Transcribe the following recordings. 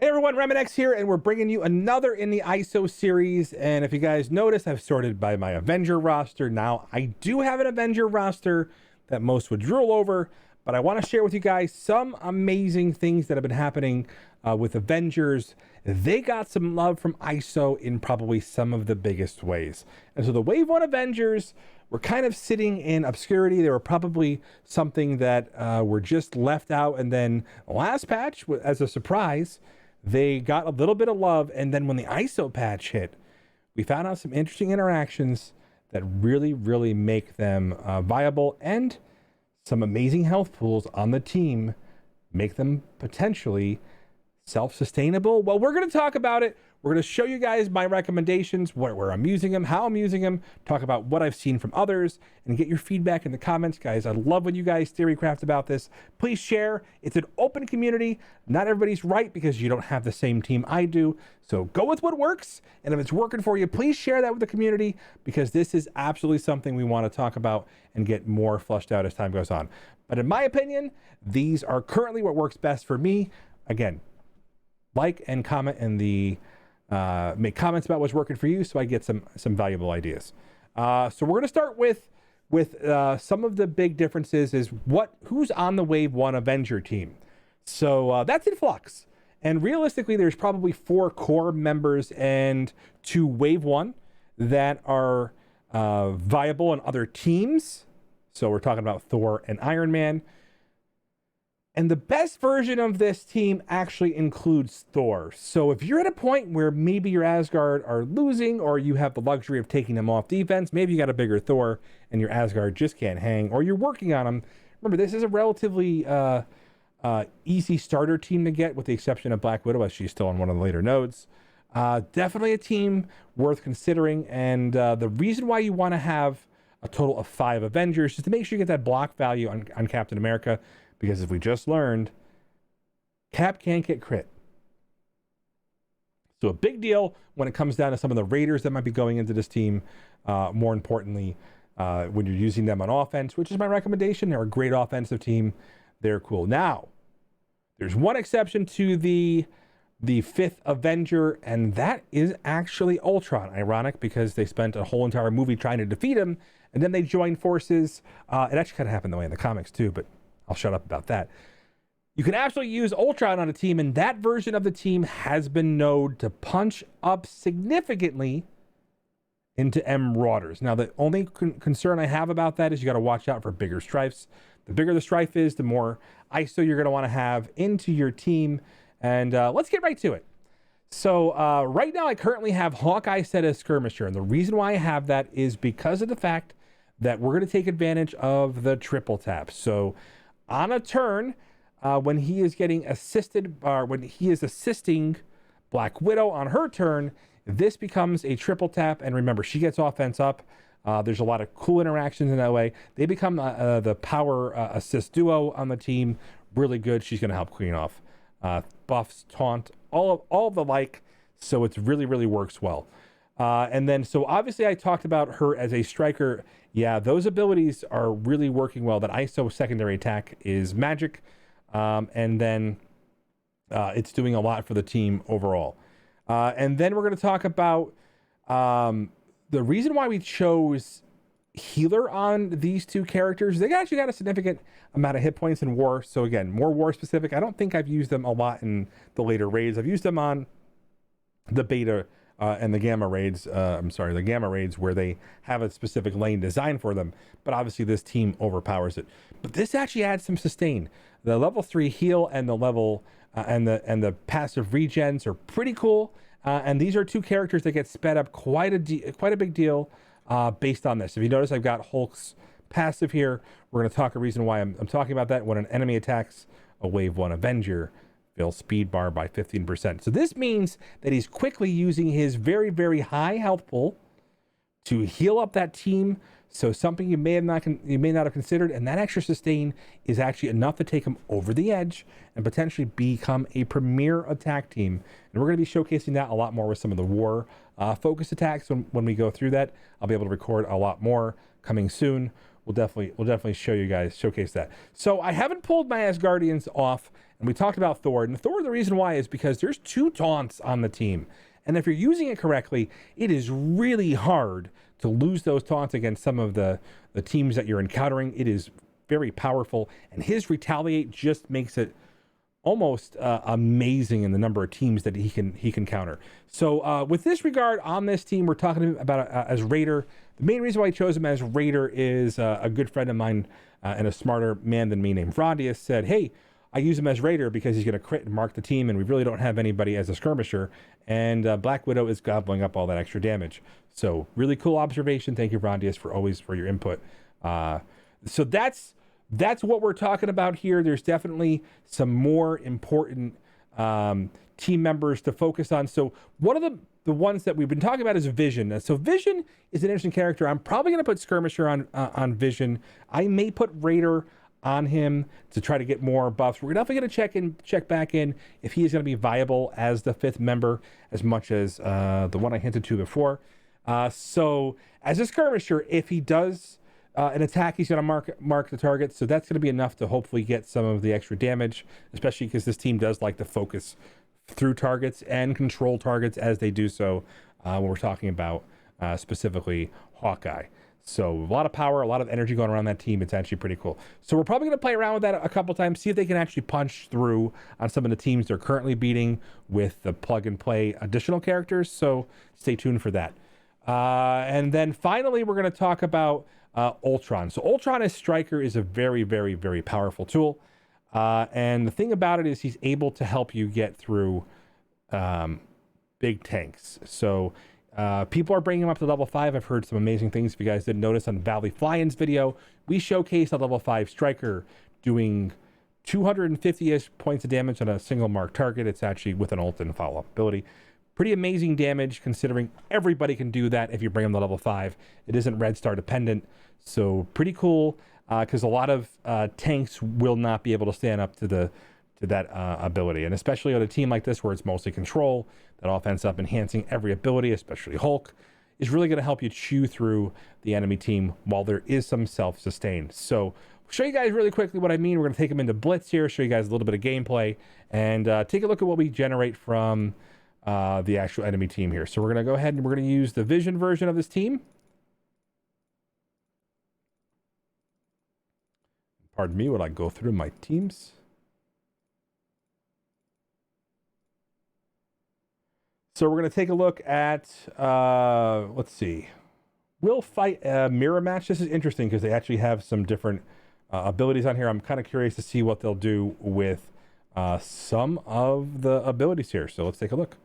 Hey everyone, RemanX here, and we're bringing you another in the ISO series. And if you guys notice, I've sorted by my Avenger roster. Now, I do have an Avenger roster that most would drool over, but I want to share with you guys some amazing things that have been happening with Avengers. They got some love from ISO in probably some of the biggest ways. And so the Wave 1 Avengers were kind of sitting in obscurity. They were probably something that were just left out. And then the last patch, as a surprise, they got a little bit of love, and then when the ISO patch hit, we found out some interesting interactions that really make them viable, and some amazing health pools on the team make them potentially self-sustainable. Well, we're going to talk about it. We're going to show you guys my recommendations, where I'm using them, how I'm using them, talk about what I've seen from others, and get your feedback in the comments, guys. I love when you guys theorycraft about this. Please share. It's an open community. Not everybody's right because you don't have the same team I do. So go with what works, and if it's working for you, please share that with the community, because this is absolutely something we want to talk about and get more flushed out as time goes on. But in my opinion, these are currently what works best for me. Again, like and comment in the make comments about what's working for you, so I get some valuable ideas. So we're going to start with some of the big differences is who's on the Wave 1 Avenger team. So that's in flux, and realistically there's probably 4 core members and 2 Wave 1 that are viable in other teams. So we're talking about Thor and Iron Man. And the best version of this team actually includes Thor. So if you're at a point where maybe your Asgard are losing, or you have the luxury of taking them off defense, maybe you got a bigger Thor and your Asgard just can't hang, or you're working on them. Remember, this is a relatively easy starter team to get, with the exception of Black Widow, as she's still on one of the later nodes. Definitely a team worth considering. And the reason why you want to have a total of 5 Avengers is to make sure you get that block value on Captain America. Because as we just learned, Cap can't get crit. So a big deal when it comes down to some of the Raiders that might be going into this team. More importantly, when you're using them on offense, which is my recommendation. They're a great offensive team. They're cool. Now, there's one exception to the 5th Avenger, and that is actually Ultron. Ironic, because they spent a whole entire movie trying to defeat him, and then they joined forces. It actually kind of happened that way in the comics too, but I'll shut up about that. You can absolutely use Ultron on a team, and that version of the team has been known to punch up significantly into Marauders. Now, the only concern I have about that is you got to watch out for bigger strifes. The bigger the strife is, the more ISO you're going to want to have into your team. And let's get right to it. So right now, I currently have Hawkeye set as skirmisher, and the reason why I have that is because of the fact that we're going to take advantage of the triple tap. So on a turn, when he is getting assisted, or when he is assisting Black Widow on her turn, this becomes a triple tap. And remember, she gets offense up. There's a lot of cool interactions in that way. They become the power assist duo on the team. Really good. She's going to help clean off buffs, taunt, all of the like. So it's really works well. And then, so obviously I talked about her as a striker. Yeah, those abilities are really working well. That ISO secondary attack is magic. And then it's doing a lot for the team overall. And then we're going to talk about the reason why we chose healer on these 2 characters. They actually got a significant amount of hit points in war. So again, more war specific. I don't think I've used them a lot in the later raids. I've used them on the beta and the gamma raids. The gamma raids, where they have a specific lane designed for them. But obviously this team overpowers it. But this actually adds some sustain. The level 3 heal and the level and the passive regens are pretty cool. And these are 2 characters that get sped up quite a big deal based on this. If you notice, I've got Hulk's passive here. We're going to talk a reason why I'm talking about that. When an enemy attacks a Wave 1 Avenger, fill speed bar by 15%. So this means that he's quickly using his very high health pool to heal up that team. So something you may not have considered, and that extra sustain is actually enough to take him over the edge and potentially become a premier attack team. And we're going to be showcasing that a lot more with some of the war focus attacks when we go through that. I'll be able to record a lot more coming soon we'll definitely showcase that. So I haven't pulled my Asgardians off, and we talked about Thor. And Thor, the reason why is because there's 2 taunts on the team, and if you're using it correctly, it is really hard to lose those taunts against some of the teams that you're encountering. It is very powerful, and his retaliate just makes it almost amazing in the number of teams that he can counter. So with this regard, on this team, we're talking about as Raider. The main reason why I chose him as Raider is a good friend of mine and a smarter man than me named Rondius said, hey, I use him as Raider because he's going to crit and mark the team, and we really don't have anybody as a skirmisher, and Black Widow is gobbling up all that extra damage. So really cool observation. Thank you, Rondius, for your input. So that's what we're talking about here. There's definitely some more important team members to focus on. So one of the ones that we've been talking about is Vision. So Vision is an interesting character. I'm probably going to put Skirmisher on Vision. I may put Raider on him to try to get more buffs. We're definitely going to check back in if he is going to be viable as the 5th member, as much as the one I hinted to before. So as a Skirmisher, if he does an attack, he's going to mark the target. So that's going to be enough to hopefully get some of the extra damage, especially because this team does like to focus through targets and control targets as they do so when we're talking about specifically Hawkeye. So a lot of power, a lot of energy going around that team. It's actually pretty cool. So we're probably going to play around with that a couple times, see if they can actually punch through on some of the teams they're currently beating with the plug and play additional characters. So stay tuned for that. And then finally, we're going to talk about Ultron. So Ultron as Striker is a very, very, very powerful tool. And the thing about it is he's able to help you get through big tanks. So people are bringing him up to level 5. I've heard some amazing things. If you guys didn't notice on Valley Fly-In's video, we showcased a level 5 Striker doing 250-ish points of damage on a single mark target. It's actually with an ult and follow-up ability. Pretty amazing damage considering everybody can do that if you bring them to level 5. It isn't red star dependent. So pretty cool because a lot of tanks will not be able to stand up to that ability. And especially on a team like this where it's mostly control, that offense up enhancing every ability, especially Hulk, is really going to help you chew through the enemy team while there is some self-sustain. So I'll show you guys really quickly what I mean. We're going to take them into Blitz here, show you guys a little bit of gameplay, and take a look at what we generate from the actual enemy team here. So we're going to go ahead and we're going to use the Vision version of this team. Pardon me while I go through my teams. So we're going to take a look at, let's see. We'll fight a mirror match. This is interesting because they actually have some different abilities on here. I'm kind of curious to see what they'll do with some of the abilities here. So let's take a look.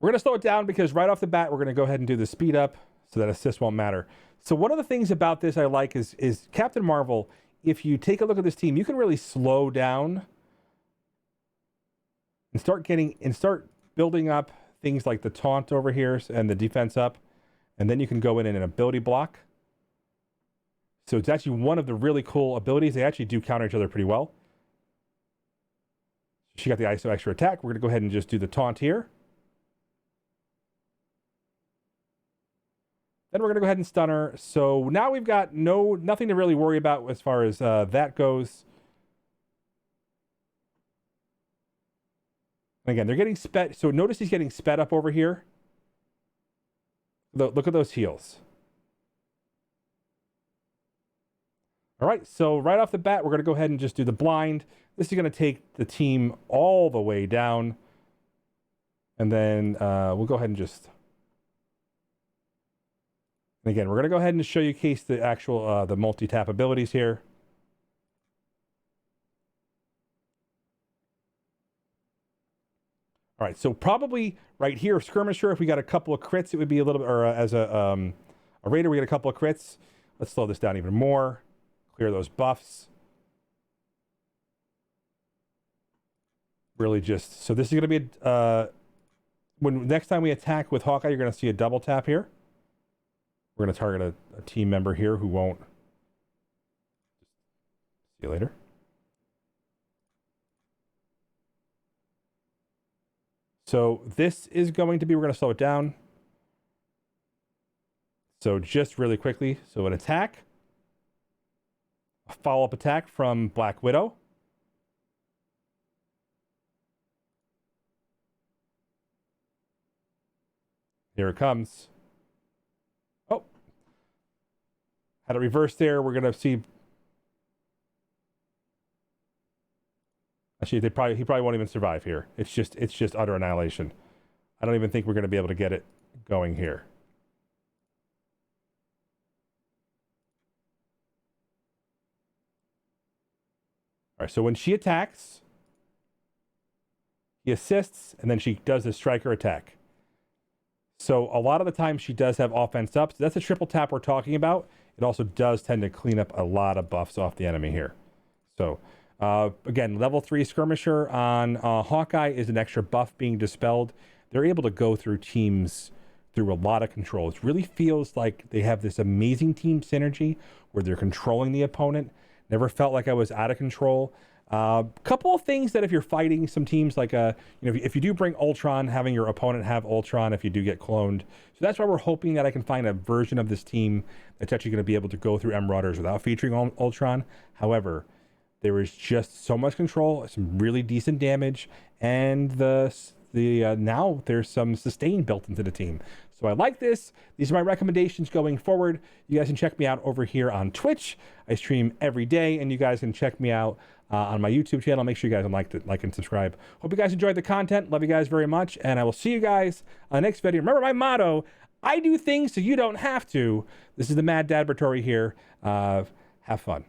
We're going to slow it down because right off the bat, we're going to go ahead and do the speed up so that assist won't matter. So one of the things about this I like is Captain Marvel, if you take a look at this team, you can really slow down and start building up things like the taunt over here and the defense up. And then you can go in an ability block. So it's actually one of the really cool abilities. They actually do counter each other pretty well. She got the ISO extra attack. We're going to go ahead and just do the taunt here. Then we're going to go ahead and stun her. So now we've got nothing to really worry about as far as that goes. And again, they're getting sped. So notice he's getting sped up over here. Look at those heals. All right, so right off the bat, we're going to go ahead and just do the blind. This is going to take the team all the way down. And then we'll go ahead and just... And again, we're going to go ahead and show you case the actual the multi-tap abilities here. All right, so probably right here, Skirmisher, if we got a couple of crits, it would be a little bit, or as a Raider, we got a couple of crits. Let's slow this down even more. Clear those buffs. Really just, so this is going to be, when next time we attack with Hawkeye, you're going to see a double tap here. We're going to target a team member here who won't See you later. So this is going to be, we're going to slow it down. So just really quickly, so an attack, a follow-up attack from Black Widow. Here it comes. Oh, had a reverse there. We're gonna see. Actually, he probably won't even survive here. It's just utter annihilation. I don't even think we're gonna be able to get it going here. All right, so when she attacks, he assists, and then she does the striker attack. So a lot of the time she does have offense up. So that's a triple tap we're talking about. It also does tend to clean up a lot of buffs off the enemy here. So again, level 3 skirmisher on Hawkeye is an extra buff being dispelled. They're able to go through teams through a lot of control. It really feels like they have this amazing team synergy where they're controlling the opponent. Never felt like I was out of control. Couple of things that if you're fighting some teams like if you do bring Ultron, having your opponent have Ultron if you do get cloned. So that's why we're hoping that I can find a version of this team that's actually going to be able to go through Marauders without featuring Ultron. However, there is just so much control, some really decent damage, and now there's some sustain built into the team. So I like this. These are my recommendations going forward. You guys can check me out over here on Twitch. I stream every day, and you guys can check me out on my YouTube channel. Make sure you guys like and subscribe. Hope you guys enjoyed the content. Love you guys very much, and I will see you guys on the next video. Remember my motto, I do things so you don't have to. This is the Mad Dad Bertori here. Have fun.